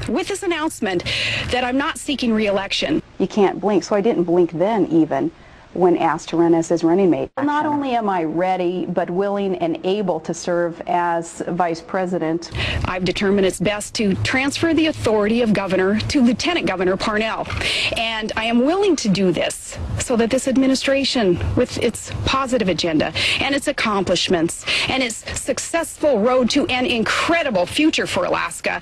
with this announcement that I'm not seeking re-election. You can't blink, so I didn't blink then even when asked to run as his running mate. Not only am I ready, but willing and able to serve as vice president. I've determined it's best to transfer the authority of governor to Lieutenant Governor Parnell. And I am willing to do this so that this administration, with its positive agenda and its accomplishments and its successful road to an incredible future for Alaska,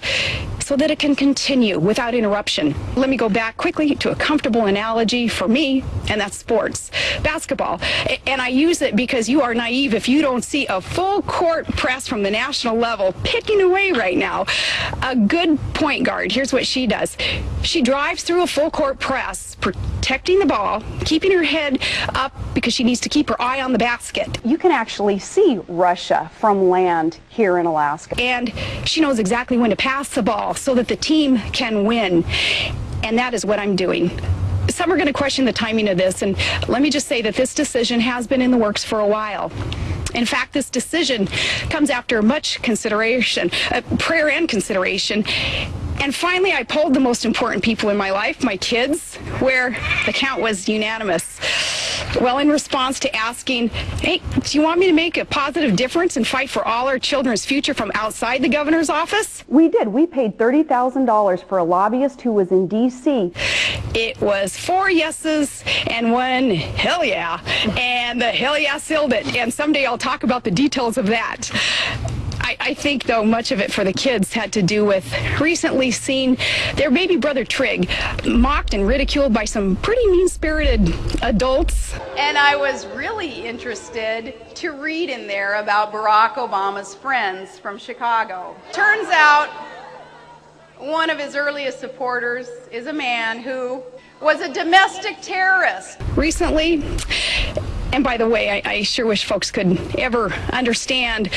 so that it can continue without interruption. Let me go back quickly to a comfortable analogy for me, and that's sports. Basketball. And I use it because you are naive if you don't see a full court press from the national level picking away right now. A good point guard, here's what she does. She drives through a full court press, protecting the ball, keeping her head up because she needs to keep her eye on the basket. You can actually see Russia from land here in Alaska. And she knows exactly when to pass the ball so that the team can win. And that is what I'm doing. Some are going to question the timing of this, and let me just say that this decision has been in the works for a while. In fact, this decision comes after much consideration, prayer and consideration. And finally, I polled the most important people in my life, my kids, where the count was unanimous. Well, in response to asking, hey, do you want me to make a positive difference and fight for all our children's future from outside the governor's office? We did. We paid $30,000 for a lobbyist who was in D.C. It was 4 yeses and 1 hell yeah. And the hell yeah sealed it. And someday I'll talk about the details of that. I think, though, much of it for the kids had to do with recently seeing their baby brother Trig mocked and ridiculed by some pretty mean-spirited adults. And I was really interested to read in there about Barack Obama's friends from Chicago. Turns out one of his earliest supporters is a man who was a domestic terrorist. Recently, and by the way, I sure wish folks could ever understand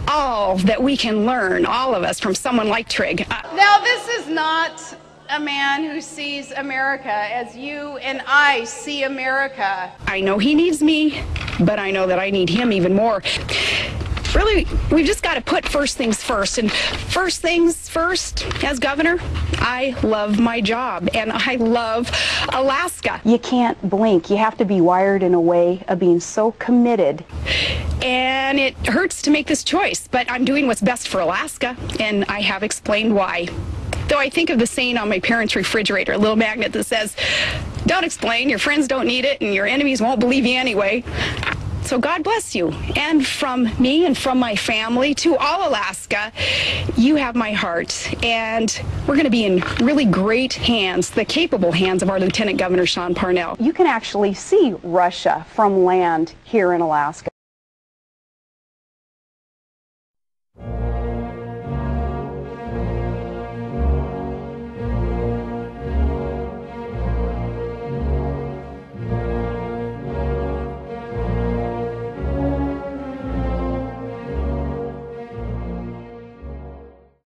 all that we can learn, all of us, from someone like Trig. Now, this is not a man who sees America as you and I see America. I know he needs me, but I know that I need him even more. Really, we've just got to put first things first. And first things first, as governor, I love my job, and I love Alaska. You can't blink. You have to be wired in a way of being so committed. And it hurts to make this choice, but I'm doing what's best for Alaska, and I have explained why. Though I think of the saying on my parents' refrigerator, a little magnet that says, don't explain, your friends don't need it, and your enemies won't believe you anyway. So God bless you. And from me and from my family to all Alaska, you have my heart. And we're going to be in really great hands, the capable hands of our Lieutenant Governor Sean Parnell. You can actually see Russia from land here in Alaska.